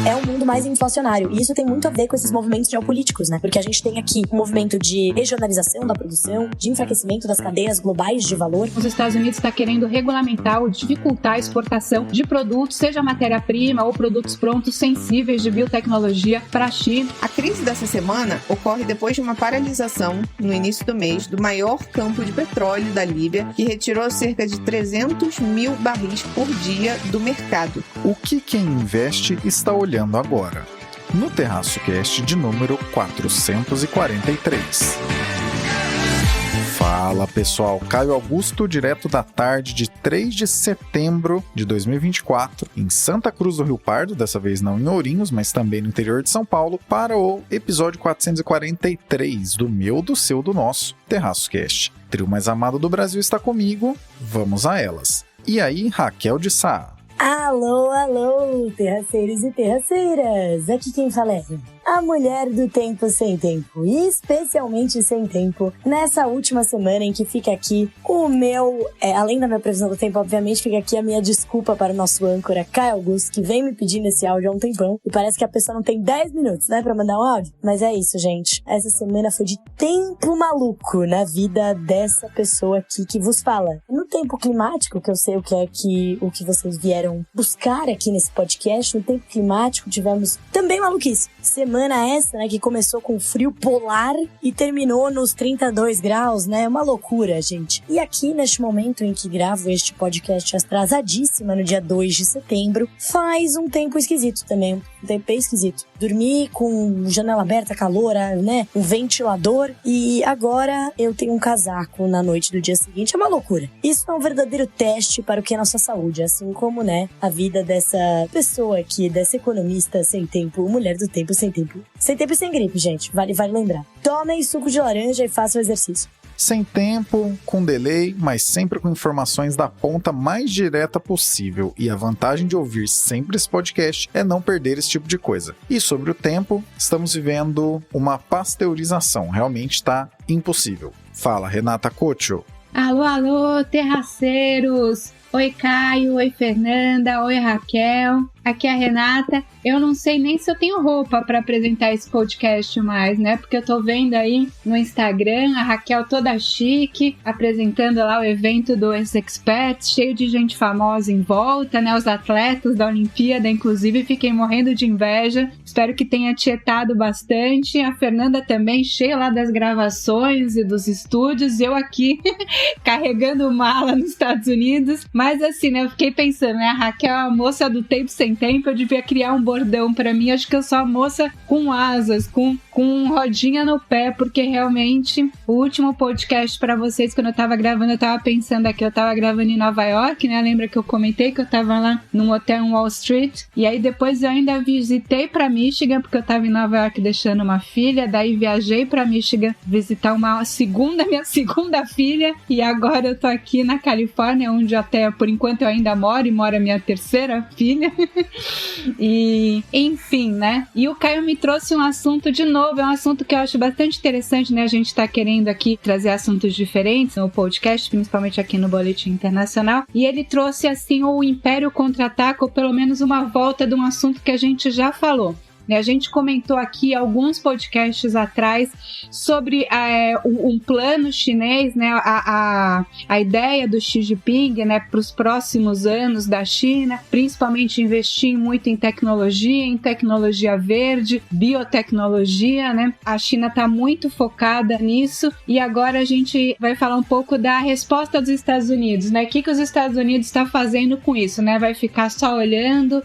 é um mundo mais inflacionário. E isso tem muito a ver com esses movimentos geopolíticos, né? Porque a gente tem aqui um movimento de regionalização da produção, de enfraquecimento das cadeias globais de valor. Os Estados Unidos está querendo regulamentar ou dificultar a exportação de produtos, seja matéria-prima ou produtos prontos sensíveis de biotecnologia para a China. A crise dessa semana ocorre depois de uma paralisação, no início do mês, do maior campo de petróleo da Líbia, que retirou cerca de 300 mil barris por dia do mercado. O que quem investe está olhando agora? No Terraço Cast de número 443. Fala pessoal, Caio Augusto, direto da tarde de 3 de setembro de 2024, em Santa Cruz do Rio Pardo, dessa vez não em Ourinhos, mas também no interior de São Paulo, para o episódio 443 do meu, do seu, do nosso Terraço Cast. O trio mais amado do Brasil está comigo, vamos a elas. E aí, Raquel de Sá? Alô, alô, terraceiros e terraceiras! Aqui quem fala é a mulher do tempo sem tempo, e especialmente sem tempo, nessa última semana em que fica aqui o meu, além da minha previsão do tempo, obviamente, fica aqui a minha desculpa para o nosso âncora, Caio Augusto, que vem me pedindo esse áudio há um tempão, e parece que a pessoa não tem 10 minutos, né, pra mandar um áudio. Mas é isso, gente. Essa semana foi de tempo maluco na vida dessa pessoa aqui que vos fala. No tempo climático, que eu sei o que vocês vieram buscar aqui nesse podcast, no tempo climático tivemos também maluquice. Semana essa, né, que começou com frio polar e terminou nos 32 graus, né? Uma loucura, gente. E aqui, neste momento em que gravo este podcast atrasadíssima, no dia 2 de setembro, faz um tempo esquisito também. Um tempo bem esquisito. Dormi com janela aberta, calor, né? Um ventilador. E agora eu tenho um casaco na noite do dia seguinte. É uma loucura. Isso é um verdadeiro teste para o que é nossa saúde. Assim como, né, a vida dessa pessoa aqui, dessa economista sem tempo, mulher do tempo sem tempo. Sem tempo e sem gripe, gente. Vale lembrar. Tomem suco de laranja e façam exercício. Sem tempo, com delay, mas sempre com informações da ponta mais direta possível. E a vantagem de ouvir sempre esse podcast é não perder esse tipo de coisa. E sobre o tempo, estamos vivendo uma pasteurização. Realmente está impossível. Fala, Renata Cocho. Alô, alô, terraceiros! Oi, Caio, oi, Fernanda, oi, Raquel. Aqui é a Renata. Eu não sei nem se eu tenho roupa para apresentar esse podcast mais, né? Porque eu tô vendo aí no Instagram a Raquel toda chique, apresentando lá o evento do Ex-Experts, cheio de gente famosa em volta, né? Os atletas da Olimpíada, inclusive, fiquei morrendo de inveja. Espero que tenha tietado bastante. A Fernanda também, cheia lá das gravações e dos estúdios. Eu aqui, carregando mala nos Estados Unidos. Mas assim, né? Eu fiquei pensando, né? A Raquel é a moça do tempo sem tempo, eu devia criar um bordão pra mim. Acho que eu sou a moça com asas, com rodinha no pé, porque realmente o último podcast pra vocês, quando eu tava gravando, eu tava pensando aqui, eu tava gravando em Nova York, né? Lembra que eu comentei que eu tava lá num hotel em Wall Street? E aí depois eu ainda visitei pra Michigan, porque eu tava em Nova York deixando uma filha, daí viajei pra Michigan visitar minha segunda filha, e agora eu tô aqui na Califórnia, onde até por enquanto eu ainda moro, e mora minha terceira filha. E enfim, né? E o Caio me trouxe um assunto de novo, é um assunto que eu acho bastante interessante, né? A gente tá querendo aqui trazer assuntos diferentes no podcast, principalmente aqui no Boletim Internacional, e ele trouxe assim o Império Contra-Ataca, ou pelo menos uma volta de um assunto que a gente já falou. A gente comentou aqui alguns podcasts atrás sobre um plano chinês, né, a ideia do Xi Jinping, né, para os próximos anos da China, principalmente investir muito em tecnologia verde, biotecnologia, né? A China está muito focada nisso, e agora a gente vai falar um pouco da resposta dos Estados Unidos, né? O que os Estados Unidos está fazendo com isso, né? Vai ficar só olhando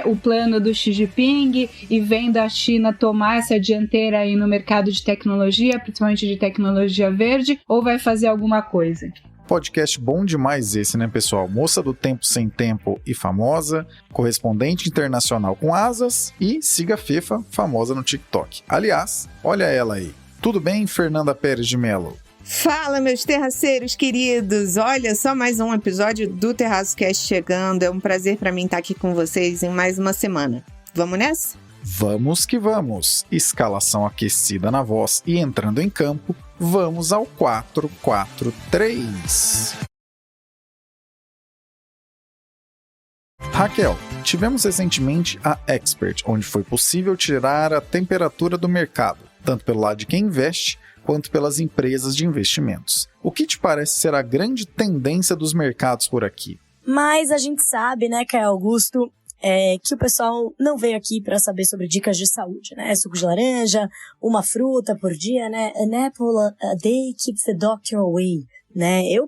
o plano do Xi Jinping e vendo a China tomar essa dianteira aí no mercado de tecnologia, principalmente de tecnologia verde, ou vai fazer alguma coisa? Podcast bom demais esse, né, pessoal? Moça do tempo sem tempo e famosa, correspondente internacional com asas e siga Fefa, famosa no TikTok. Aliás, olha ela aí. Tudo bem, Fernanda Pérez de Mello? Fala, meus terraceiros queridos! Olha, só mais um episódio do Terraço Cast chegando. É um prazer para mim estar aqui com vocês em mais uma semana. Vamos nessa? Vamos que vamos! Escalação aquecida na voz e entrando em campo, vamos ao 4-4-3. Raquel, Tivemos recentemente a Expert, onde foi possível tirar a temperatura do mercado, tanto pelo lado de quem investe, quanto pelas empresas de investimentos. O que te parece ser a grande tendência dos mercados por aqui? Mas a gente sabe, né, Caio Augusto, que o pessoal não veio aqui para saber sobre dicas de saúde, né? Suco de laranja, uma fruta por dia, né? An apple a day keeps the doctor away, né? Eu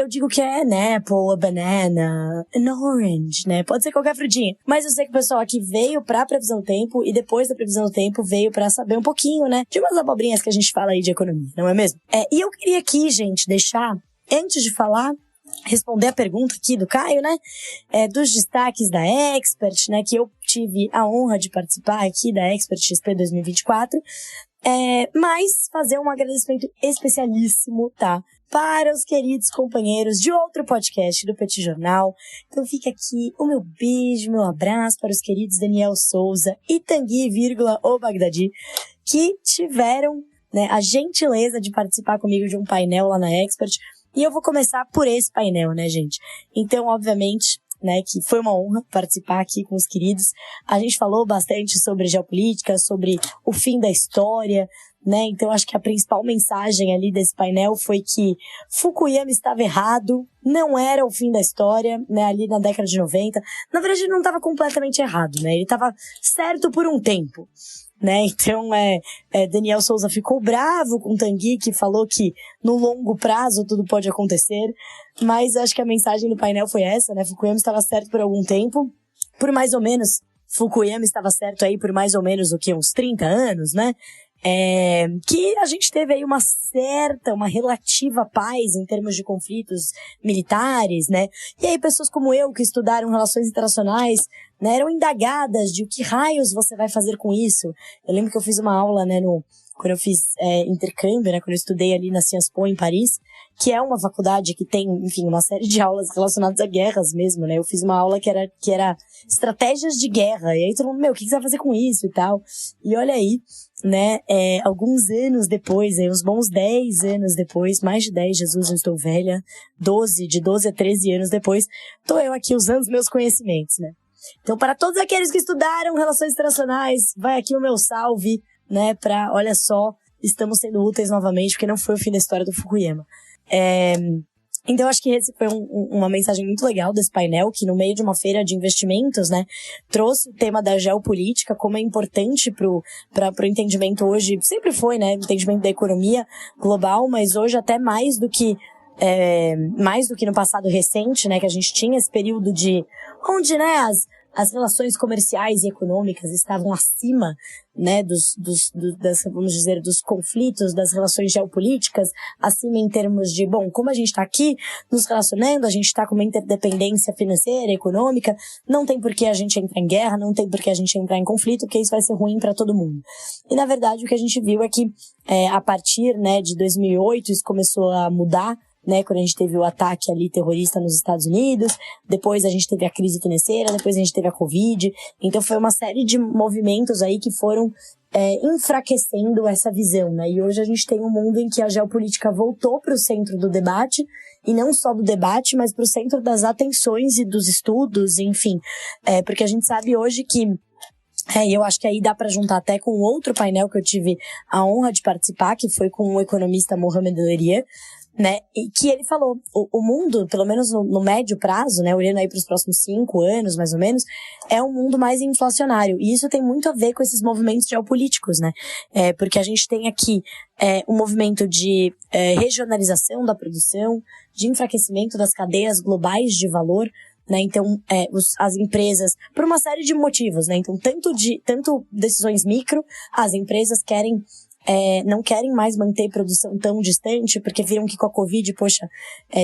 digo que é an apple, a banana, an orange, né? Pode ser qualquer frutinha. Mas eu sei que o pessoal aqui veio pra previsão do tempo e depois da previsão do tempo veio pra saber um pouquinho, né? De umas abobrinhas que a gente fala aí de economia, não é mesmo? E eu queria aqui, gente, deixar, antes de falar, responder a pergunta aqui do Caio, né? Dos destaques da Expert, né? Que eu tive a honra de participar aqui da Expert XP 2024. Mas fazer um agradecimento especialíssimo, tá? Para os queridos companheiros de outro podcast do Petit Jornal. Então fica aqui o meu beijo, meu abraço para os queridos Daniel Souza e Tanguy, o Bagdadi, que tiveram, né, a gentileza de participar comigo de um painel lá na Expert. E eu vou começar por esse painel, né, gente? Então, obviamente, né, que foi uma honra participar aqui com os queridos. A gente falou bastante sobre geopolítica, sobre o fim da história, né? Então, acho que a principal mensagem ali desse painel foi que Fukuyama estava errado, não era o fim da história, né, ali na década de 90. Na verdade, ele não estava completamente errado, né? Ele estava certo por um tempo. Né? Então, Daniel Souza ficou bravo com o Tanguy, que falou que no longo prazo tudo pode acontecer, mas acho que a mensagem do painel foi essa, né? Fukuyama estava certo por algum tempo, por mais ou menos, Fukuyama estava certo aí por mais ou menos uns 30 anos, né? Que a gente teve aí uma relativa paz em termos de conflitos militares, né? E aí pessoas como eu, que estudaram relações internacionais, né, eram indagadas de o que raios você vai fazer com isso. Eu lembro que eu fiz uma aula, né, quando eu fiz intercâmbio, né, quando eu estudei ali na Sciences Po em Paris, que é uma faculdade que tem, enfim, uma série de aulas relacionadas a guerras mesmo, né? Eu fiz uma aula que era estratégias de guerra, e aí todo mundo, o que você vai fazer com isso e tal? E olha aí, né, alguns anos depois, uns bons 10 anos depois, mais de 10, Jesus, eu estou velha, de 12 a 13 anos depois, tô eu aqui usando os meus conhecimentos, né? Então, para todos aqueles que estudaram relações internacionais, vai aqui o meu salve, né, olha só, estamos sendo úteis novamente, porque não foi o fim da história do Fukuyama. Então, acho que esse foi uma mensagem muito legal desse painel, que no meio de uma feira de investimentos, né, trouxe o tema da geopolítica, como é importante pro entendimento hoje, sempre foi, né, entendimento da economia global, mas hoje até mais do que no passado recente, né, que a gente tinha esse período onde, né, as relações comerciais e econômicas estavam acima, né, vamos dizer, dos conflitos, das relações geopolíticas, acima em termos de, como a gente está aqui nos relacionando, a gente está com uma interdependência financeira, econômica, não tem por que a gente entrar em guerra, não tem por que a gente entrar em conflito, porque isso vai ser ruim para todo mundo. E, na verdade, o que a gente viu é que, a partir, né, de 2008, isso começou a mudar, né, quando a gente teve o ataque ali terrorista nos Estados Unidos, depois a gente teve a crise financeira, depois a gente teve a Covid, então foi uma série de movimentos aí que foram enfraquecendo essa visão, né, e hoje a gente tem um mundo em que a geopolítica voltou para o centro do debate, e não só do debate, mas para o centro das atenções e dos estudos, enfim, porque a gente sabe hoje que eu acho que aí dá para juntar até com outro painel que eu tive a honra de participar, que foi com o economista Mohamed El-Erian, né, e que ele falou, o mundo, pelo menos no médio prazo, né, olhando aí para os próximos 5 anos, mais ou menos, é um mundo mais inflacionário, e isso tem muito a ver com esses movimentos geopolíticos, né, porque a gente tem aqui um movimento de regionalização da produção, de enfraquecimento das cadeias globais de valor, né, então as empresas, por uma série de motivos, né, então tanto decisões micro, as empresas não querem mais manter produção tão distante, porque viram que com a Covid,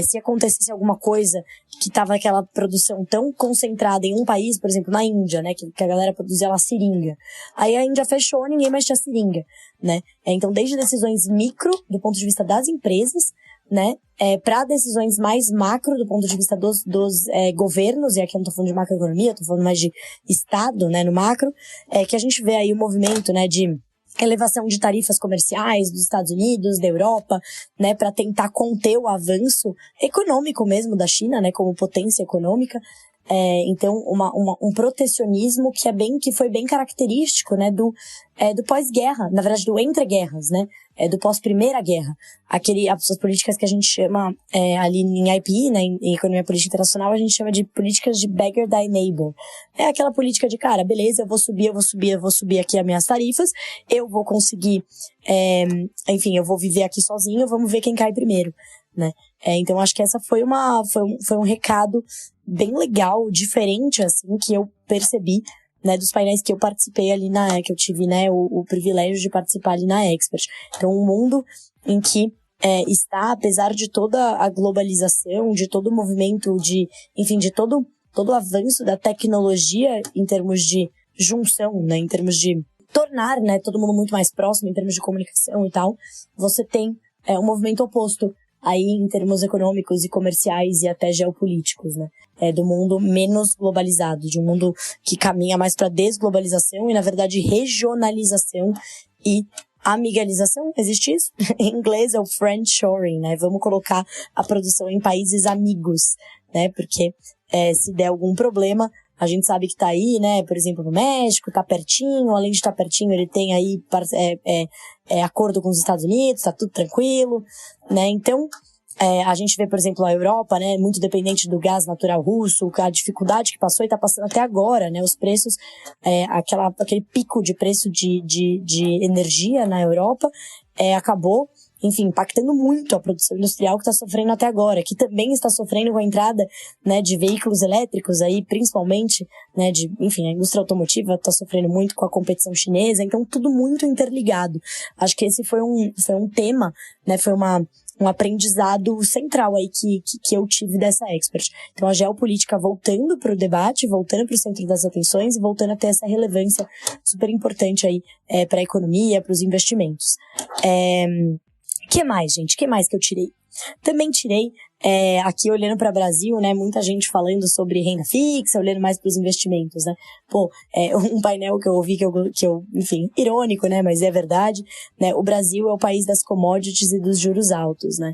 se acontecesse alguma coisa que tava aquela produção tão concentrada em um país, por exemplo, na Índia, né, que a galera produzia lá seringa. Aí a Índia fechou, ninguém mais tinha seringa, né. Então, desde decisões micro, do ponto de vista das empresas, né, para decisões mais macro, do ponto de vista dos governos, e aqui eu não tô falando de macroeconomia, eu tô falando mais de Estado, né, no macro, que a gente vê aí o movimento, né, de elevação de tarifas comerciais dos Estados Unidos, da Europa, né, para tentar conter o avanço econômico mesmo da China, né, como potência econômica. Então, um protecionismo que foi bem característico, né, do pós-guerra, na verdade, do entre-guerras, né, do pós-primeira guerra. As políticas que a gente chama, ali em IP, né, em economia política internacional, a gente chama de políticas de beggar thy neighbor. É aquela política de, cara, beleza, eu vou subir aqui as minhas tarifas, eu vou conseguir, enfim, eu vou viver aqui sozinho, vamos ver quem cai primeiro, né. Então, acho que essa foi um recado bem legal, diferente, assim, que eu percebi, né, dos painéis que eu participei ali que eu tive, né, o privilégio de participar ali na Expert. Então, um mundo em que está, apesar de toda a globalização, de todo o movimento, enfim, de todo o avanço da tecnologia em termos de junção, né, em termos de tornar, né, todo mundo muito mais próximo, em termos de comunicação e tal, você tem um movimento oposto aí em termos econômicos e comerciais e até geopolíticos, né? Do mundo menos globalizado, de um mundo que caminha mais para desglobalização e, na verdade, regionalização e amigalização. Existe isso? Em inglês é o friendshoring, né? Vamos colocar a produção em países amigos, né? Porque se der algum problema, a gente sabe que tá aí, né, por exemplo, no México, tá pertinho, além de estar pertinho, ele tem aí acordo com os Estados Unidos, tá tudo tranquilo, né, então a gente vê, por exemplo, a Europa, né, muito dependente do gás natural russo, a dificuldade que passou e tá passando até agora, né, os preços, aquele pico de preço de energia na Europa, acabou, enfim, impactando muito a produção industrial que está sofrendo até agora, que também está sofrendo com a entrada, né, de veículos elétricos aí, principalmente, né, enfim, a indústria automotiva está sofrendo muito com a competição chinesa, então tudo muito interligado. Acho que esse foi um tema, né, foi um aprendizado central aí que eu tive dessa Expert. Então, a geopolítica voltando para o debate, voltando para o centro das atenções e voltando a ter essa relevância super importante aí para a economia, para os investimentos. Que mais, gente? Que mais que eu tirei? Também tirei, aqui olhando para o Brasil, né, muita gente falando sobre renda fixa, olhando mais para os investimentos, né. Um painel que eu ouvi, que eu, enfim, irônico, né, mas é verdade, né, o Brasil é o país das commodities e dos juros altos, né.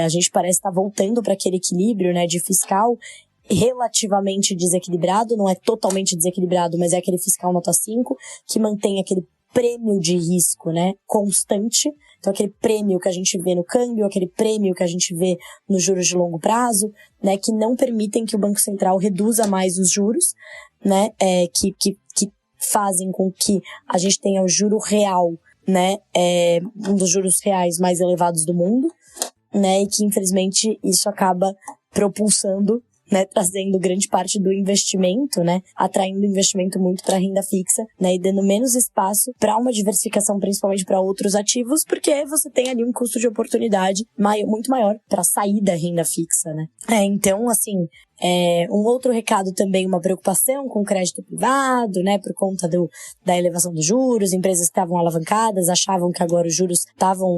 A gente parece estar voltando para aquele equilíbrio, né, de fiscal relativamente desequilibrado, não é totalmente desequilibrado, mas é aquele fiscal nota 5, que mantém aquele prêmio de risco, né, constante. Então, aquele prêmio que a gente vê no câmbio, aquele prêmio que a gente vê nos juros de longo prazo, né, que não permitem que o Banco Central reduza mais os juros, né, que fazem com que a gente tenha o juro real, né, um dos juros reais mais elevados do mundo, né, e que, infelizmente, isso acaba propulsando, né, trazendo grande parte do investimento, né, atraindo investimento muito para renda fixa, né, e dando menos espaço para uma diversificação, principalmente para outros ativos, porque você tem ali um custo de oportunidade muito maior para sair da renda fixa, né. Então, assim, um outro recado também, uma preocupação com o crédito privado, né, por conta da elevação dos juros, empresas que estavam alavancadas, achavam que agora os juros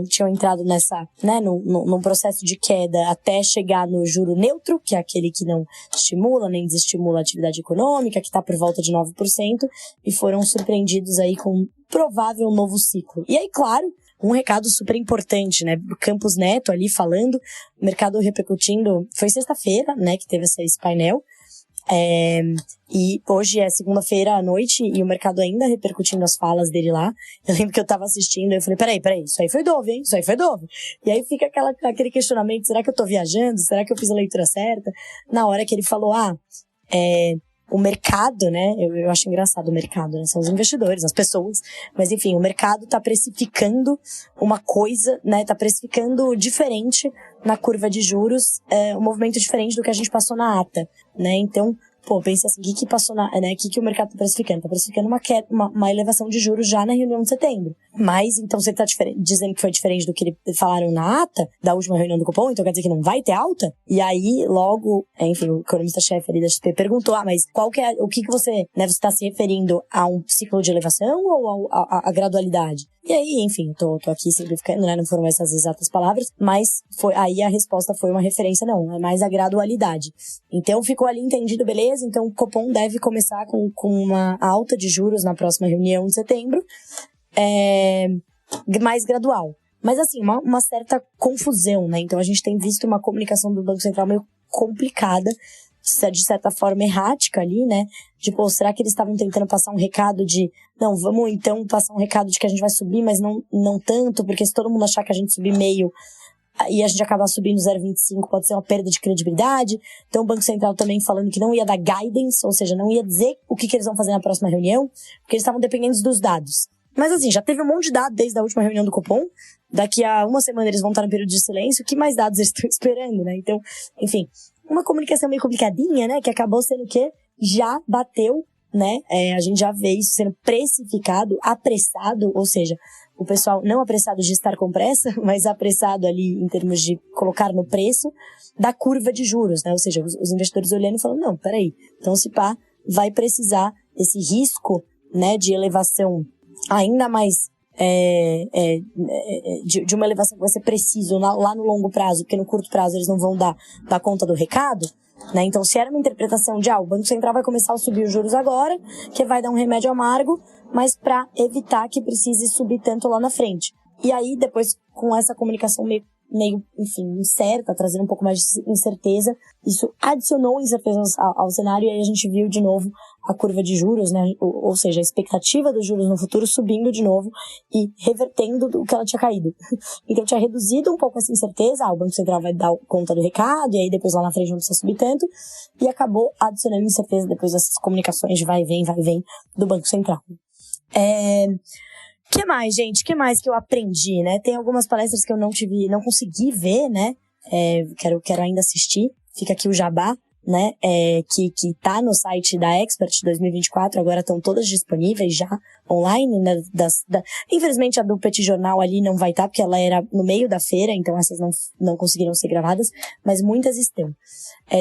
tinham entrado nessa, né, num processo de queda até chegar no juro neutro, que é aquele que não estimula nem desestimula a atividade econômica, que está por volta de 9%, e foram surpreendidos aí com um provável novo ciclo. E aí, claro, um recado super importante, né? Campos Neto ali falando, o mercado repercutindo. Foi sexta-feira, né, que teve esse painel. E hoje é segunda-feira à noite e o mercado ainda repercutindo as falas dele lá. Eu lembro que eu tava assistindo e eu falei, peraí, isso aí foi Dove, hein? Isso aí foi Dove. E aí fica aquele questionamento, será que eu tô viajando? Será que eu fiz a leitura certa? Na hora que ele falou, o mercado, né, eu acho engraçado o mercado, né, são os investidores, as pessoas, mas enfim, o mercado tá precificando uma coisa, né, tá precificando diferente na curva de juros, um movimento diferente do que a gente passou na ata, né, então, pensa assim, o que passou que o mercado tá precificando? Tá precificando uma elevação de juros já na reunião de setembro. Mas, então, você tá dizendo que foi diferente do que eles falaram na ata da última reunião do Copom, então quer dizer que não vai ter alta? E aí, logo, enfim, o economista-chefe ali da XP perguntou, mas o que você, né, você tá se referindo a um ciclo de elevação ou a gradualidade? E aí, enfim, tô aqui simplificando, né, não foram essas exatas palavras, mas aí a resposta foi uma referência, não, é mais a gradualidade. Então, ficou ali entendido, beleza? Então, o Copom deve começar com uma alta de juros na próxima reunião de setembro, mais gradual. Mas, assim, uma certa confusão, né? Então, a gente tem visto uma comunicação do Banco Central meio complicada de certa forma errática ali, né? De, pô, será que eles estavam tentando passar um recado de, não, vamos então passar um recado de que a gente vai subir, mas não tanto, porque se todo mundo achar que a gente subir meio e a gente acabar subindo 0,25, pode ser uma perda de credibilidade. Então o Banco Central também falando que não ia dar guidance, ou seja, não ia dizer o que eles vão fazer na próxima reunião, porque eles estavam dependentes dos dados. Mas assim, já teve um monte de dados desde a última reunião do Copom. Daqui a uma semana eles vão estar no período de silêncio. Que mais dados eles estão esperando, né? Então, enfim, uma comunicação meio complicadinha, né? Que acabou sendo que já bateu, né? A gente já vê isso sendo precificado, apressado, ou seja, o pessoal não apressado de estar com pressa, mas apressado ali em termos de colocar no preço da curva de juros, né? Ou seja, os investidores olhando e falando, não, peraí, então se pá, vai precisar esse risco, né, de elevação ainda mais de uma elevação que vai ser preciso lá no longo prazo, porque no curto prazo eles não vão dar conta do recado, né? Então, se era uma interpretação de, o Banco Central vai começar a subir os juros agora, que vai dar um remédio amargo, mas para evitar que precise subir tanto lá na frente. E aí, depois, com essa comunicação meio, enfim, incerta, trazendo um pouco mais de incerteza, isso adicionou incerteza ao cenário, e aí a gente viu de novo a curva de juros, né? Ou seja, a expectativa dos juros no futuro subindo de novo e revertendo o que ela tinha caído. Então tinha reduzido um pouco essa incerteza, o Banco Central vai dar conta do recado, e aí depois lá na frente não precisa subir tanto, e acabou adicionando incerteza depois dessas comunicações de vai e vem do Banco Central. Que mais, gente? Que mais que eu aprendi, né? Tem algumas palestras que eu não consegui ver, né? Quero ainda assistir. Fica aqui o jabá, né? Que tá no site da Expert 2024. Agora estão todas disponíveis já online, né? Infelizmente a do Petit Jornal ali não vai estar, porque ela era no meio da feira, então essas não conseguiram ser gravadas, mas muitas estão.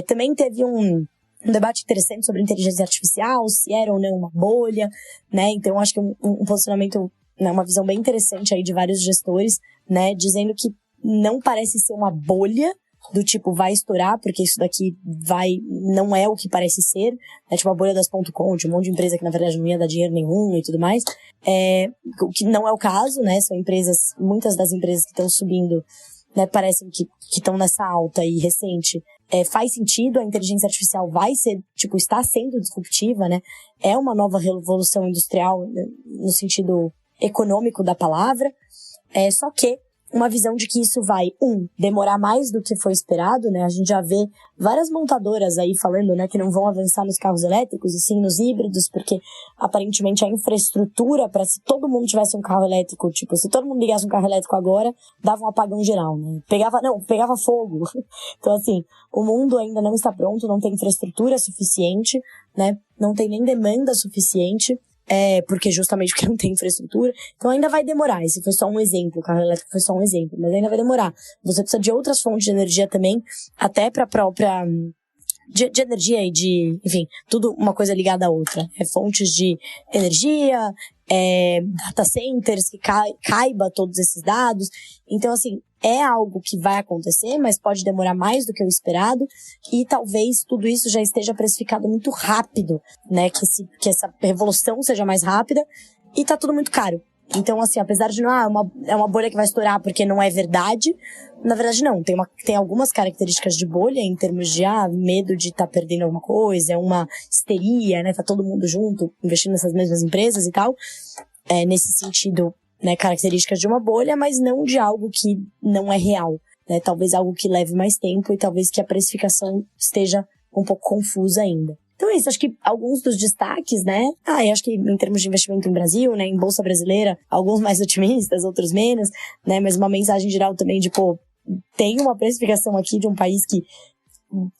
Também teve um debate interessante sobre inteligência artificial, se era ou não uma bolha, né? Então acho que um posicionamento, né, uma visão bem interessante aí de vários gestores, né, dizendo que não parece ser uma bolha do tipo vai estourar, porque isso daqui não é o que parece ser, né, tipo a bolha das .com, de um monte de empresa que na verdade não ia dar dinheiro nenhum e tudo mais, o que não é o caso, né, são empresas, muitas das empresas que estão subindo, né, parecem que estão nessa alta e recente, faz sentido, a inteligência artificial vai ser, tipo, está sendo disruptiva, né, é uma nova revolução industrial, né, no sentido econômico da palavra, só que uma visão de que isso vai, demorar mais do que foi esperado, né? A gente já vê várias montadoras aí falando, né, que não vão avançar nos carros elétricos e sim nos híbridos, porque aparentemente a infraestrutura para se todo mundo tivesse um carro elétrico, tipo, se todo mundo ligasse um carro elétrico agora, dava um apagão geral, né? Pegava fogo. Então, assim, o mundo ainda não está pronto, não tem infraestrutura suficiente, né? Não tem nem demanda suficiente. Porque justamente porque não tem infraestrutura, então ainda vai demorar. Esse foi só um exemplo, o carro elétrico foi só um exemplo, mas ainda vai demorar. Você precisa de outras fontes de energia também, até para a própria de energia e de, enfim, tudo uma coisa ligada à outra. Fontes de energia, data centers que caiba todos esses dados. Então, assim, é algo que vai acontecer, mas pode demorar mais do que o esperado, e talvez tudo isso já esteja precificado muito rápido, né? Que essa revolução seja mais rápida, e tá tudo muito caro. Então, assim, apesar de não, é uma bolha que vai estourar porque não é verdade, na verdade não. Tem algumas características de bolha em termos de, medo de estar perdendo alguma coisa, uma histeria, né? Tá todo mundo junto, investindo nessas mesmas empresas e tal. Nesse sentido, né, características de uma bolha, mas não de algo que não é real, né? Talvez algo que leve mais tempo e talvez que a precificação esteja um pouco confusa ainda. Então é isso, acho que alguns dos destaques, né? Eu acho que em termos de investimento no Brasil, né, em Bolsa Brasileira, alguns mais otimistas, outros menos, né? Mas uma mensagem geral também de, tem uma precificação aqui de um país que,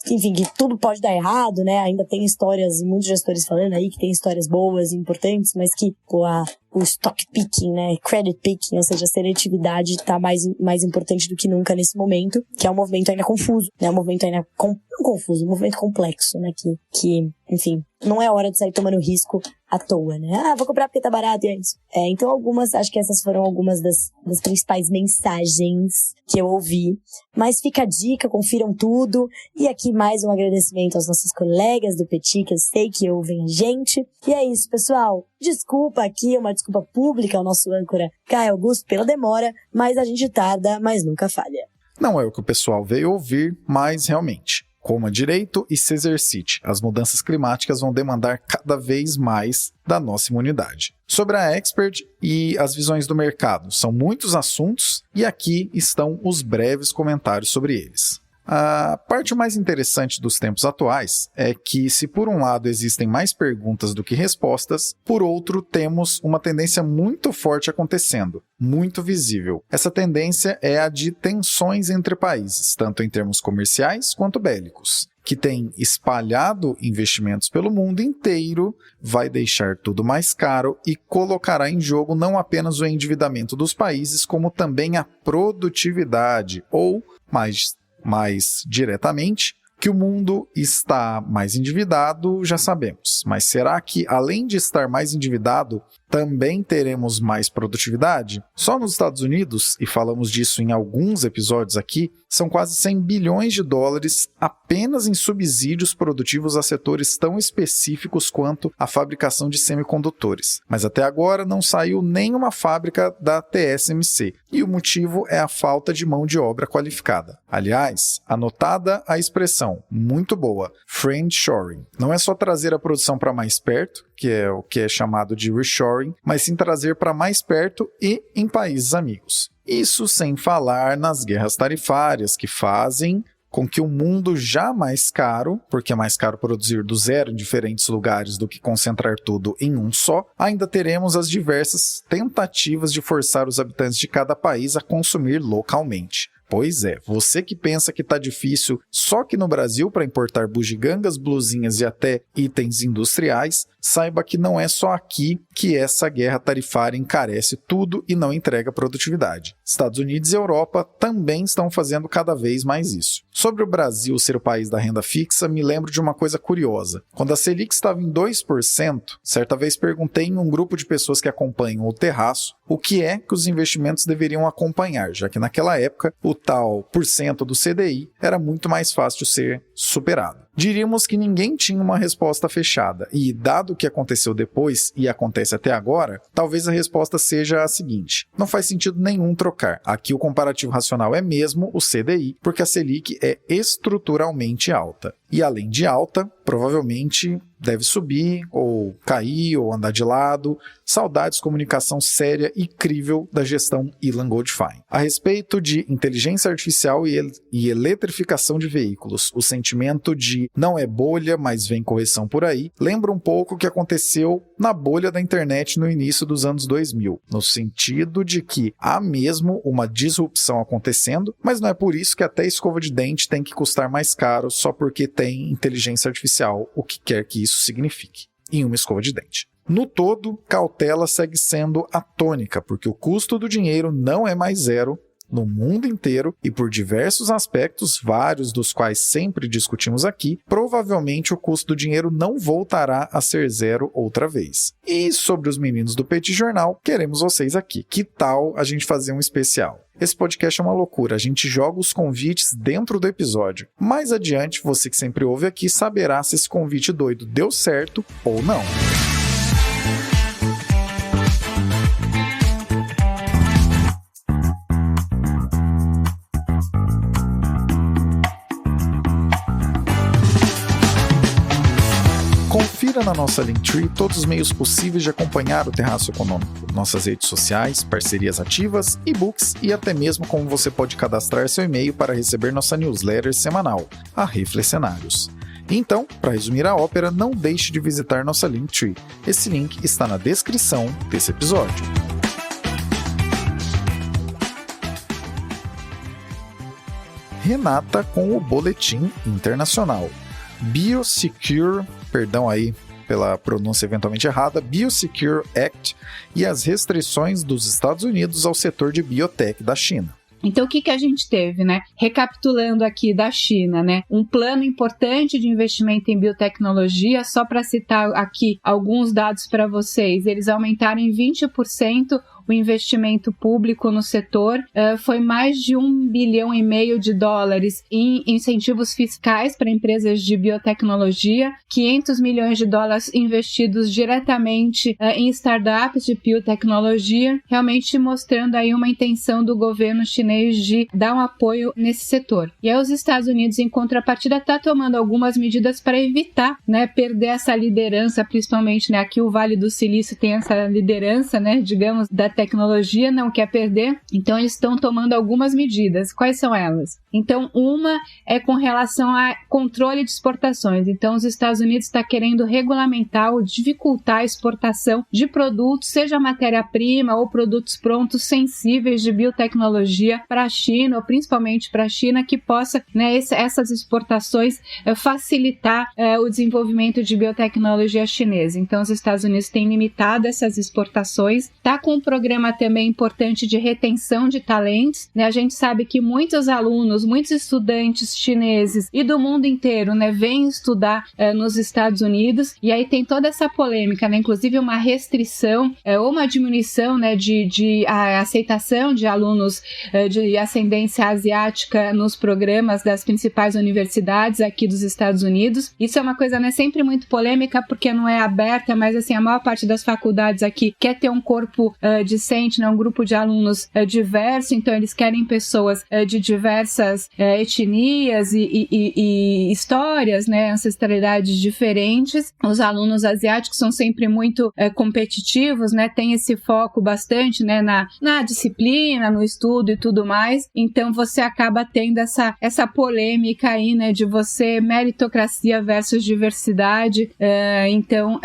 enfim, que tudo pode dar errado, né? Ainda tem histórias, muitos gestores falando aí que tem histórias boas e importantes, mas que, o stock picking, né? Credit picking, ou seja, a seletividade tá mais importante do que nunca nesse momento, que é um movimento ainda confuso, né? Um movimento ainda um movimento complexo, né? Que, enfim, não é hora de sair tomando risco à toa, né? Vou comprar porque tá barato e é isso. Então acho que essas foram algumas das principais mensagens que eu ouvi. Mas fica a dica, confiram tudo. E aqui mais um agradecimento aos nossos colegas do Petit, que eu sei que ouvem a gente. E é isso, pessoal. Desculpa aqui, uma desculpa pública ao nosso âncora Caio Augusto pela demora, mas a gente tarda, mas nunca falha. Não é o que o pessoal veio ouvir, mas realmente, Coma direito e se exercite. As mudanças climáticas vão demandar cada vez mais da nossa imunidade. Sobre a Expert e as visões do mercado, são muitos assuntos e aqui estão os breves comentários sobre eles. A parte mais interessante dos tempos atuais é que, se por um lado existem mais perguntas do que respostas, por outro temos uma tendência muito forte acontecendo, muito visível. Essa tendência é a de tensões entre países, tanto em termos comerciais quanto bélicos, que tem espalhado investimentos pelo mundo inteiro, vai deixar tudo mais caro e colocará em jogo não apenas o endividamento dos países, como também a produtividade, ou mais diretamente, que o mundo está mais endividado, já sabemos. Mas será que, além de estar mais endividado, também teremos mais produtividade? Só nos Estados Unidos, e falamos disso em alguns episódios aqui, são quase 100 bilhões de dólares apenas em subsídios produtivos a setores tão específicos quanto a fabricação de semicondutores. Mas até agora não saiu nenhuma fábrica da TSMC, e o motivo é a falta de mão de obra qualificada. Aliás, anotada a expressão, muito boa, friendshoring. Não é só trazer a produção para mais perto, que é o que é chamado de reshoring, mas sim trazer para mais perto e em países amigos. Isso sem falar nas guerras tarifárias que fazem com que o mundo já mais caro, porque é mais caro produzir do zero em diferentes lugares do que concentrar tudo em um só, ainda teremos as diversas tentativas de forçar os habitantes de cada país a consumir localmente. Pois é, você que pensa que tá difícil só aqui no Brasil para importar bugigangas, blusinhas e até itens industriais, saiba que não é só aqui que essa guerra tarifária encarece tudo e não entrega produtividade. Estados Unidos e Europa também estão fazendo cada vez mais isso. Sobre o Brasil ser o país da renda fixa, me lembro de uma coisa curiosa. Quando a Selic estava em 2%, certa vez perguntei em um grupo de pessoas que acompanham o Terraço o que é que os investimentos deveriam acompanhar, já que naquela época o tal % do CDI era muito mais fácil de ser superado. Diríamos que ninguém tinha uma resposta fechada e, dado o que aconteceu depois e acontece até agora, talvez a resposta seja a seguinte: não faz sentido nenhum trocar. Aqui o comparativo racional é mesmo o CDI, porque a Selic é estruturalmente alta. E além de alta, provavelmente deve subir, ou cair, ou andar de lado. Saudades, comunicação séria e crível da gestão Ilan Goldfein. A respeito de inteligência artificial e eletrificação de veículos, o sentimento de não é bolha, mas vem correção por aí, lembra um pouco o que aconteceu na bolha da internet no início dos anos 2000, no sentido de que há mesmo uma disrupção acontecendo, mas não é por isso que até escova de dente tem que custar mais caro só porque tem inteligência artificial, o que quer que isso signifique, em uma escova de dente. No todo, cautela segue sendo a tônica, porque o custo do dinheiro não é mais zero no mundo inteiro e por diversos aspectos, vários dos quais sempre discutimos aqui, provavelmente o custo do dinheiro não voltará a ser zero outra vez. E sobre os meninos do Petit Jornal, queremos vocês aqui. Que tal a gente fazer um especial? Esse podcast é uma loucura, a gente joga os convites dentro do episódio. Mais adiante, você que sempre ouve aqui saberá se esse convite doido deu certo ou não. Confira na nossa Linktree todos os meios possíveis de acompanhar o Terraço Econômico, nossas redes sociais, parcerias ativas, e-books e até mesmo como você pode cadastrar seu e-mail para receber nossa newsletter semanal, a Reflexionários. Então, para resumir a ópera, não deixe de visitar nossa Linktree. Esse link está na descrição desse episódio. Renata com o Boletim Internacional. Biosecure, perdão aí pela pronúncia eventualmente errada, Biosecure Act e as restrições dos Estados Unidos ao setor de biotech da China. Então, o que a gente teve, né? Recapitulando aqui da China, né? Um plano importante de investimento em biotecnologia, só para citar aqui alguns dados para vocês, eles aumentaram em 20% o investimento público no setor foi mais de $1,5 bilhão em incentivos fiscais para empresas de biotecnologia, $500 milhões investidos diretamente em startups de biotecnologia, realmente mostrando aí uma intenção do governo chinês de dar um apoio nesse setor. E aí os Estados Unidos, em contrapartida, está tomando algumas medidas para evitar, né, perder essa liderança, principalmente, né, aqui o Vale do Silício tem essa liderança, né, digamos, da tecnologia, não quer perder, então eles estão tomando algumas medidas. Quais são elas? Então, uma é com relação a controle de exportações. Então, os Estados Unidos está querendo regulamentar ou dificultar a exportação de produtos, seja matéria-prima ou produtos prontos sensíveis de biotecnologia para a China, ou principalmente para a China, que possa, né, essas exportações facilitar o desenvolvimento de biotecnologia chinesa. Então, os Estados Unidos têm limitado essas exportações. Está com um programa também importante de retenção de talentos, né? A gente sabe que muitos alunos, muitos estudantes chineses e do mundo inteiro, né, vêm estudar nos Estados Unidos, e aí tem toda essa polêmica, né, inclusive uma restrição ou uma diminuição, né, de aceitação de alunos de ascendência asiática nos programas das principais universidades aqui dos Estados Unidos. Isso é uma coisa, né, sempre muito polêmica, porque não é aberta, mas assim, a maior parte das faculdades aqui quer ter um corpo discente, né, um grupo de alunos diverso, então eles querem pessoas de diversas etnias e histórias, né, ancestralidades diferentes. Os alunos asiáticos são sempre muito competitivos, né, tem esse foco bastante, né, na disciplina, no estudo e tudo mais. Então você acaba tendo essa polêmica aí, né, de você meritocracia versus diversidade. Então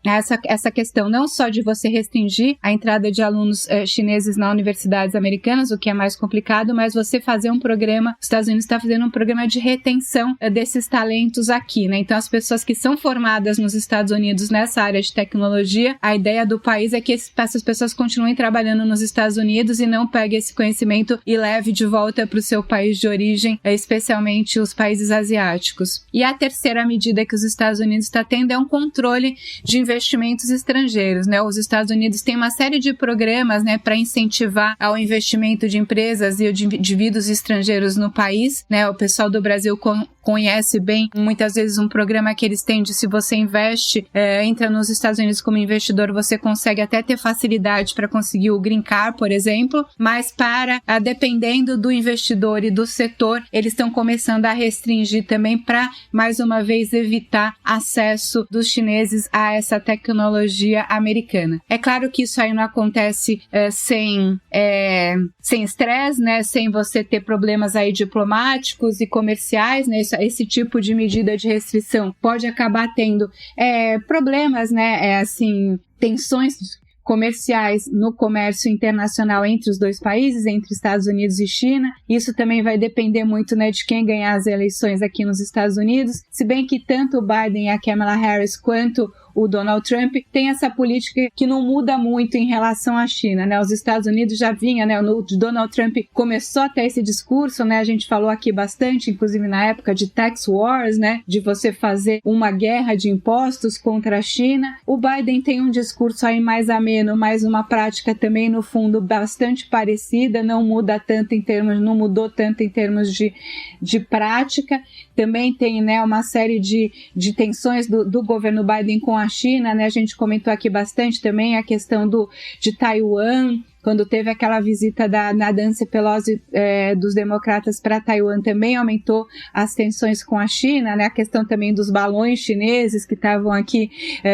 essa questão não só de você restringir a entrada de alunos chineses nas universidades americanas, o que é mais complicado, mas você fazer um programa, os Estados Unidos está fazendo um programa de retenção desses talentos aqui, né? Então as pessoas que são formadas nos Estados Unidos nessa área de tecnologia, a ideia do país é que essas pessoas continuem trabalhando nos Estados Unidos e não peguem esse conhecimento e leve de volta para o seu país de origem, especialmente os países asiáticos. E a terceira medida que os Estados Unidos está tendo é um controle de investimentos estrangeiros, né? Os Estados Unidos têm uma série de programas, né, para incentivar ao investimento de empresas e de indivíduos estrangeiros no país, né? O pessoal do Brasil conhece bem, muitas vezes, um programa que eles têm de, se você investe, entra nos Estados Unidos como investidor, você consegue até ter facilidade para conseguir o Green Card, por exemplo, mas dependendo do investidor e do setor, eles estão começando a restringir também para, mais uma vez, evitar acesso dos chineses a essa tecnologia americana. É claro que isso aí não acontece sem estresse, né, sem você ter problemas aí diplomáticos e comerciais, né, esse tipo de medida de restrição pode acabar tendo problemas, né, tensões comerciais no comércio internacional entre os dois países, entre Estados Unidos e China. Isso também vai depender muito, né, de quem ganhar as eleições aqui nos Estados Unidos, se bem que tanto o Biden e a Kamala Harris quanto o Donald Trump tem essa política que não muda muito em relação à China, né? Os Estados Unidos já vinha, né? O Donald Trump começou a ter esse discurso, né? A gente falou aqui bastante, inclusive na época de tax wars, né? De você fazer uma guerra de impostos contra a China. O Biden tem um discurso aí mais ameno, mas uma prática também, no fundo, bastante parecida, não mudou tanto em termos de prática. Também tem, né, uma série de tensões do governo Biden com a China, né? A gente comentou aqui bastante também a questão de Taiwan, quando teve aquela visita da Nancy Pelosi dos democratas para Taiwan, também aumentou as tensões com a China, né? A questão também dos balões chineses que estavam aqui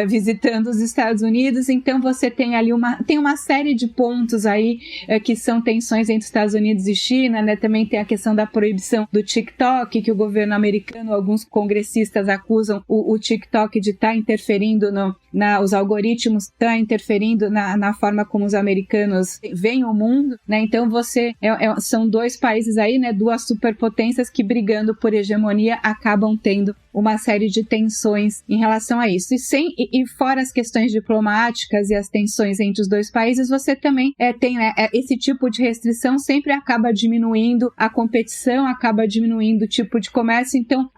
visitando os Estados Unidos. Então você tem ali uma série de pontos aí que são tensões entre Estados Unidos e China, né? Também tem a questão da proibição do TikTok, que o governo americano, alguns congressistas acusam o TikTok de estar interferindo os algoritmos, está interferindo na forma como os americanos veem o mundo, né? Então são dois países aí, né? Duas superpotências que, brigando por hegemonia, acabam tendo uma série de tensões em relação a isso. E fora as questões diplomáticas e as tensões entre os dois países, você também tem, né, esse tipo de restrição sempre acaba diminuindo a competição, acaba diminuindo o tipo de comércio, então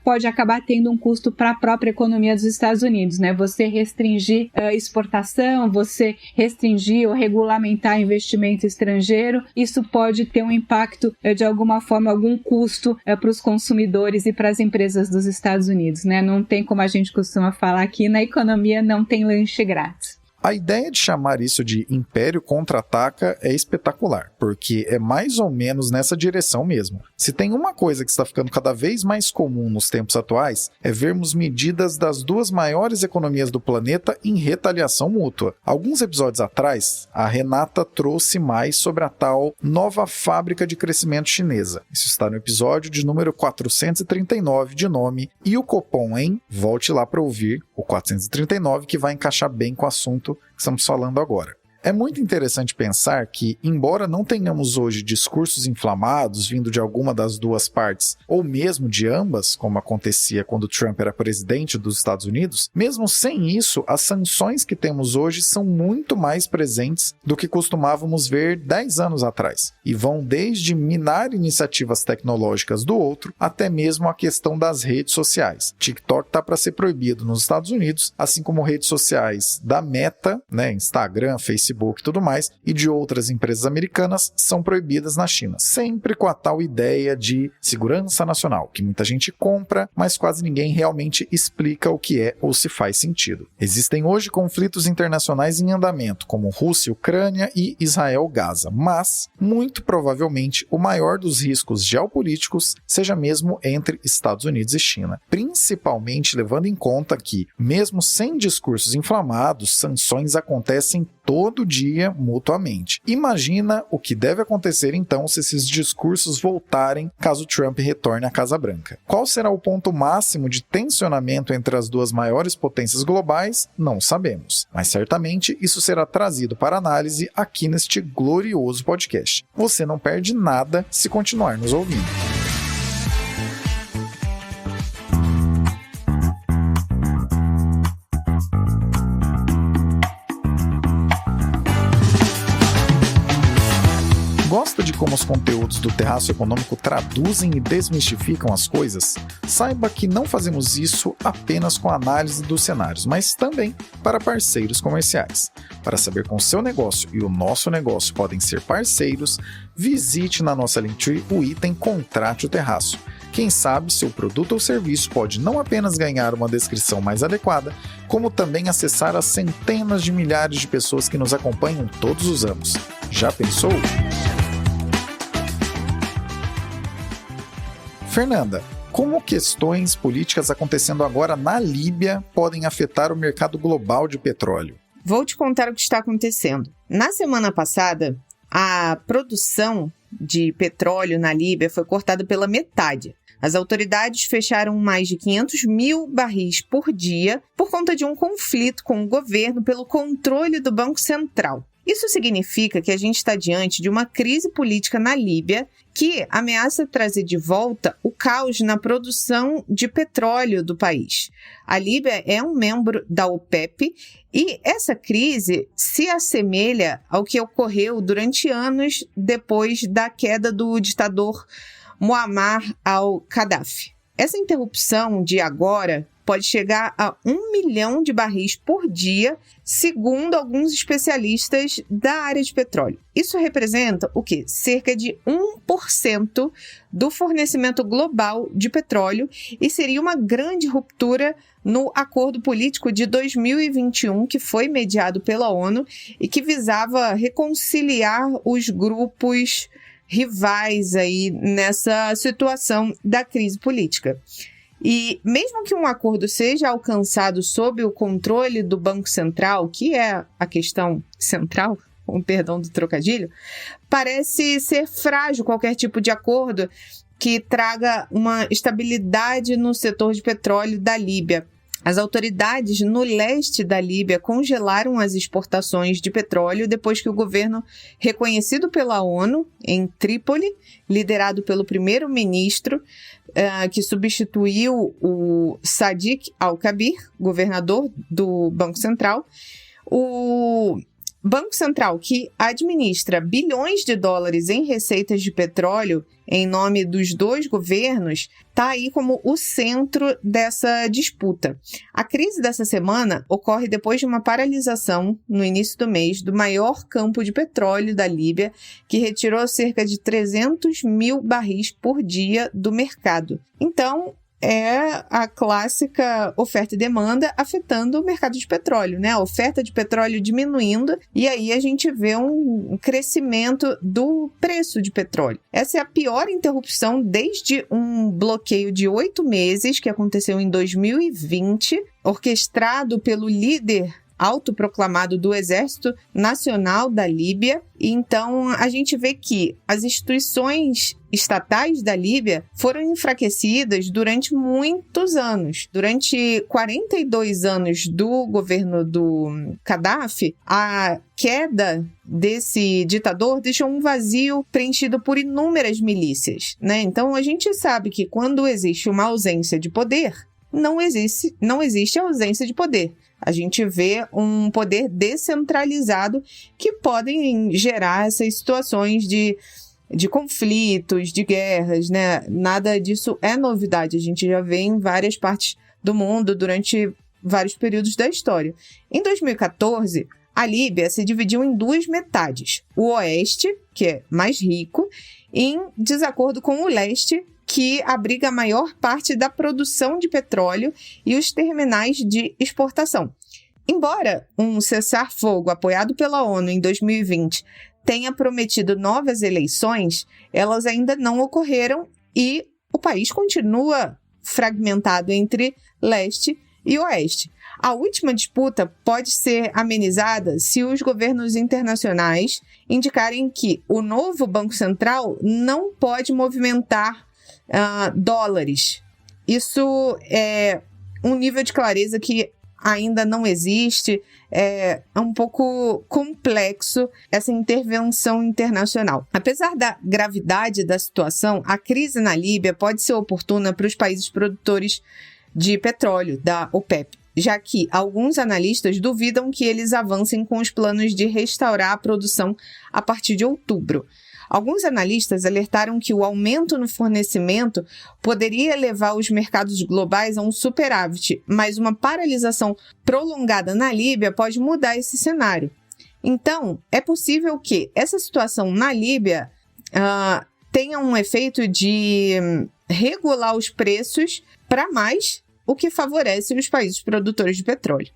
pode acabar tendo um custo para a própria economia dos Estados Unidos, né? Você restringir exportação, você restringir ou regulamentar investimento estrangeiro, isso pode ter um impacto de alguma forma, algum custo para os consumidores e para as empresas dos Estados Unidos, né? Não tem, como a gente costuma falar aqui, na economia não tem lanche grátis. A ideia de chamar isso de Império Contra-Ataca é espetacular, porque é mais ou menos nessa direção mesmo. Se tem uma coisa que está ficando cada vez mais comum nos tempos atuais, é vermos medidas das duas maiores economias do planeta em retaliação mútua. Alguns episódios atrás, a Renata trouxe mais sobre a tal nova fábrica de crescimento chinesa. Isso está no episódio de número 439, de nome E o Copom, hein? Volte lá para ouvir o 439, que vai encaixar bem com o assunto que estamos falando agora. É muito interessante pensar que, embora não tenhamos hoje discursos inflamados vindo de alguma das duas partes, ou mesmo de ambas, como acontecia quando Trump era presidente dos Estados Unidos, mesmo sem isso, as sanções que temos hoje são muito mais presentes do que costumávamos ver 10 anos atrás, e vão desde minar iniciativas tecnológicas do outro, até mesmo a questão das redes sociais. TikTok está para ser proibido nos Estados Unidos, assim como redes sociais da Meta, né, Instagram, Facebook e tudo mais, e de outras empresas americanas são proibidas na China, sempre com a tal ideia de segurança nacional, que muita gente compra, mas quase ninguém realmente explica o que é ou se faz sentido. Existem hoje conflitos internacionais em andamento, como Rússia, Ucrânia e Israel-Gaza, mas, muito provavelmente, o maior dos riscos geopolíticos seja mesmo entre Estados Unidos e China, principalmente levando em conta que, mesmo sem discursos inflamados, sanções acontecem todo dia mutuamente. Imagina o que deve acontecer então se esses discursos voltarem caso Trump retorne à Casa Branca. Qual será o ponto máximo de tensionamento entre as duas maiores potências globais? Não sabemos, mas certamente isso será trazido para análise aqui neste glorioso podcast. Você não perde nada se continuar nos ouvindo. Gosta de como os conteúdos do Terraço Econômico traduzem e desmistificam as coisas? Saiba que não fazemos isso apenas com a análise dos cenários, mas também para parceiros comerciais. Para saber como o seu negócio e o nosso negócio podem ser parceiros, visite na nossa Linktree o item Contrate o Terraço. Quem sabe seu produto ou serviço pode não apenas ganhar uma descrição mais adequada, como também acessar as centenas de milhares de pessoas que nos acompanham todos os anos. Já pensou? Fernanda, como questões políticas acontecendo agora na Líbia podem afetar o mercado global de petróleo? Vou te contar o que está acontecendo. Na semana passada, a produção de petróleo na Líbia foi cortada pela metade. As autoridades fecharam mais de 500 mil barris por dia por conta de um conflito com o governo pelo controle do Banco Central. Isso significa que a gente está diante de uma crise política na Líbia que ameaça trazer de volta o caos na produção de petróleo do país. A Líbia é um membro da OPEP e essa crise se assemelha ao que ocorreu durante anos depois da queda do ditador Muammar al-Gaddafi. Essa interrupção de agora pode chegar a 1 milhão de barris por dia, segundo alguns especialistas da área de petróleo. Isso representa o quê? Cerca de 1% do fornecimento global de petróleo e seria uma grande ruptura no acordo político de 2021, que foi mediado pela ONU e que visava reconciliar os grupos rivais aí nessa situação da crise política. E mesmo que um acordo seja alcançado sob o controle do Banco Central, que é a questão central, com perdão do trocadilho, parece ser frágil qualquer tipo de acordo que traga uma estabilidade no setor de petróleo da Líbia. As autoridades no leste da Líbia congelaram as exportações de petróleo depois que o governo reconhecido pela ONU em Trípoli, liderado pelo primeiro-ministro, que substituiu o Sadiq Al-Kabir, governador do Banco Central, o Banco Central, que administra bilhões de dólares em receitas de petróleo em nome dos dois governos, está aí como o centro dessa disputa. A crise dessa semana ocorre depois de uma paralisação, no início do mês, do maior campo de petróleo da Líbia, que retirou cerca de 300 mil barris por dia do mercado. Então, é a clássica oferta e demanda afetando o mercado de petróleo, né? A oferta de petróleo diminuindo e aí a gente vê um crescimento do preço de petróleo. Essa é a pior interrupção desde um bloqueio de 8 meses que aconteceu em 2020, orquestrado pelo líder autoproclamado do Exército Nacional da Líbia. Então, a gente vê que as instituições estatais da Líbia foram enfraquecidas durante muitos anos. Durante 42 anos do governo do Gaddafi, a queda desse ditador deixou um vazio preenchido por inúmeras milícias, né? Então, a gente sabe que quando existe uma ausência de poder, não existe ausência de poder. A gente vê um poder descentralizado que podem gerar essas situações de conflitos, de guerras, né? Nada disso é novidade. A gente já vê em várias partes do mundo durante vários períodos da história. Em 2014, a Líbia se dividiu em duas metades. O oeste, que é mais rico, em desacordo com o leste, que abriga a maior parte da produção de petróleo e os terminais de exportação. Embora um cessar-fogo apoiado pela ONU em 2020 tenha prometido novas eleições, elas ainda não ocorreram e o país continua fragmentado entre leste e oeste. A última disputa pode ser amenizada se os governos internacionais indicarem que o novo Banco Central não pode movimentar dólares. Isso é um nível de clareza que ainda não existe, é um pouco complexo essa intervenção internacional. Apesar da gravidade da situação, a crise na Líbia pode ser oportuna para os países produtores de petróleo, da OPEP, já que alguns analistas duvidam que eles avancem com os planos de restaurar a produção a partir de outubro. Alguns analistas alertaram que o aumento no fornecimento poderia levar os mercados globais a um superávit, mas uma paralisação prolongada na Líbia pode mudar esse cenário. Então, é possível que essa situação na Líbia tenha um efeito de regular os preços para mais, o que favorece os países produtores de petróleo.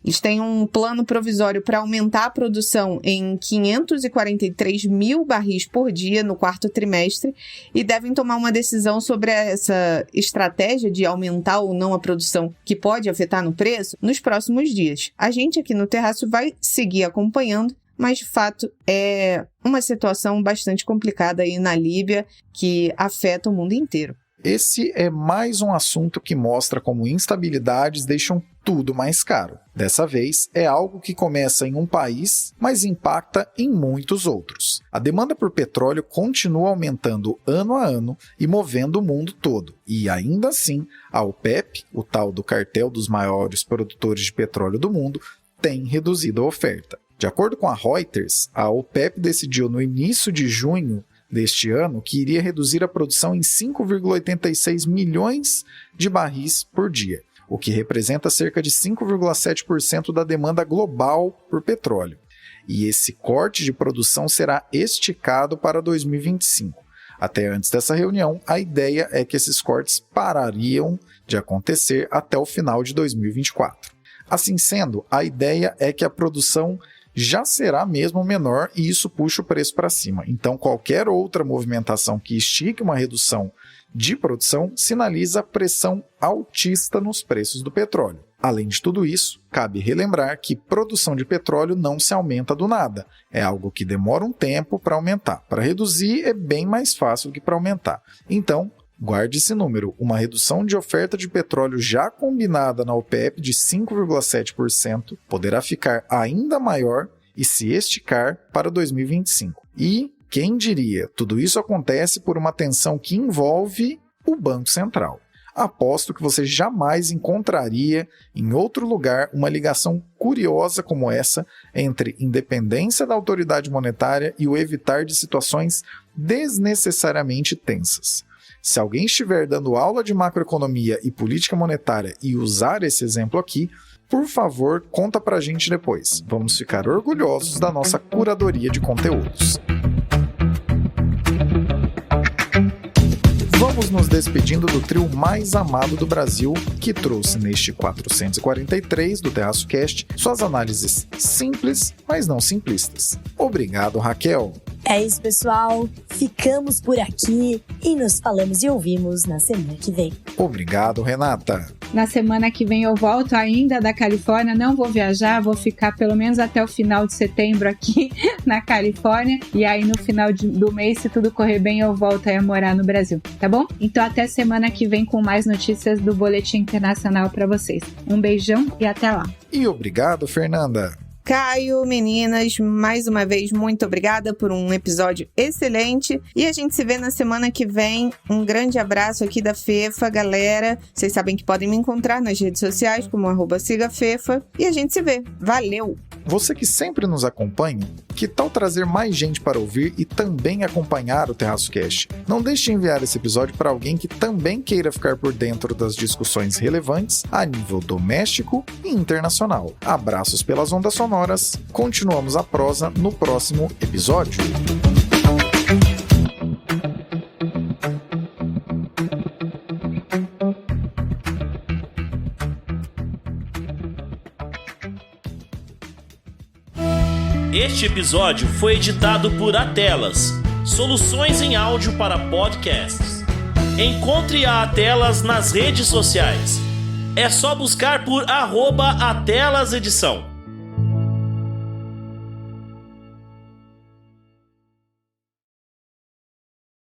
Eles têm um plano provisório para aumentar a produção em 543 mil barris por dia no quarto trimestre e devem tomar uma decisão sobre essa estratégia de aumentar ou não a produção que pode afetar no preço nos próximos dias. A gente aqui no Terraço vai seguir acompanhando, mas de fato é uma situação bastante complicada aí na Líbia que afeta o mundo inteiro. Esse é mais um assunto que mostra como instabilidades deixam tudo mais caro. Dessa vez, é algo que começa em um país, mas impacta em muitos outros. A demanda por petróleo continua aumentando ano a ano e movendo o mundo todo. E ainda assim, a OPEP, o tal do cartel dos maiores produtores de petróleo do mundo, tem reduzido a oferta. De acordo com a Reuters, a OPEP decidiu no início de junho deste ano que iria reduzir a produção em 5,86 milhões de barris por dia, o que representa cerca de 5,7% da demanda global por petróleo. E esse corte de produção será esticado para 2025. Até antes dessa reunião, a ideia é que esses cortes parariam de acontecer até o final de 2024. Assim sendo, a ideia é que a produção já será mesmo menor e isso puxa o preço para cima. Então, qualquer outra movimentação que estique uma redução de produção sinaliza pressão altista nos preços do petróleo. Além de tudo isso, cabe relembrar que produção de petróleo não se aumenta do nada. É algo que demora um tempo para aumentar. Para reduzir é bem mais fácil do que para aumentar. Então, Guarde esse número, uma redução de oferta de petróleo já combinada na OPEP de 5,7% poderá ficar ainda maior e se esticar para 2025. E, quem diria, tudo isso acontece por uma tensão que envolve o Banco Central. Aposto que você jamais encontraria em outro lugar uma ligação curiosa como essa entre independência da autoridade monetária e o evitar de situações desnecessariamente tensas. Se alguém estiver dando aula de macroeconomia e política monetária e usar esse exemplo aqui, por favor, conta pra gente depois. Vamos ficar orgulhosos da nossa curadoria de conteúdos. Vamos nos despedindo do trio mais amado do Brasil, que trouxe neste 443 do Terraço Cast suas análises simples, mas não simplistas. Obrigado, Raquel! É isso, pessoal. Ficamos por aqui e nos falamos e ouvimos na semana que vem. Obrigado, Renata. Na semana que vem eu volto ainda da Califórnia, não vou viajar, vou ficar pelo menos até o final de setembro aqui na Califórnia. E aí no final do mês, se tudo correr bem, eu volto a morar no Brasil, tá bom? Então até semana que vem com mais notícias do Boletim Internacional para vocês. Um beijão e até lá. E obrigado, Fernanda. Caio, meninas, mais uma vez, muito obrigada por um episódio excelente. E a gente se vê na semana que vem. Um grande abraço aqui da Fefa, galera. Vocês sabem que podem me encontrar nas redes sociais como @sigafefa. E a gente se vê. Valeu! Você que sempre nos acompanha, que tal trazer mais gente para ouvir e também acompanhar o Terraço Cast? Não deixe de enviar esse episódio para alguém que também queira ficar por dentro das discussões relevantes a nível doméstico e internacional. Abraços pelas ondas sonoras. Continuamos a prosa no próximo episódio. Este episódio foi editado por Atelas, soluções em áudio para podcasts. Encontre a Atelas nas redes sociais. É só buscar por @AtelasEdição.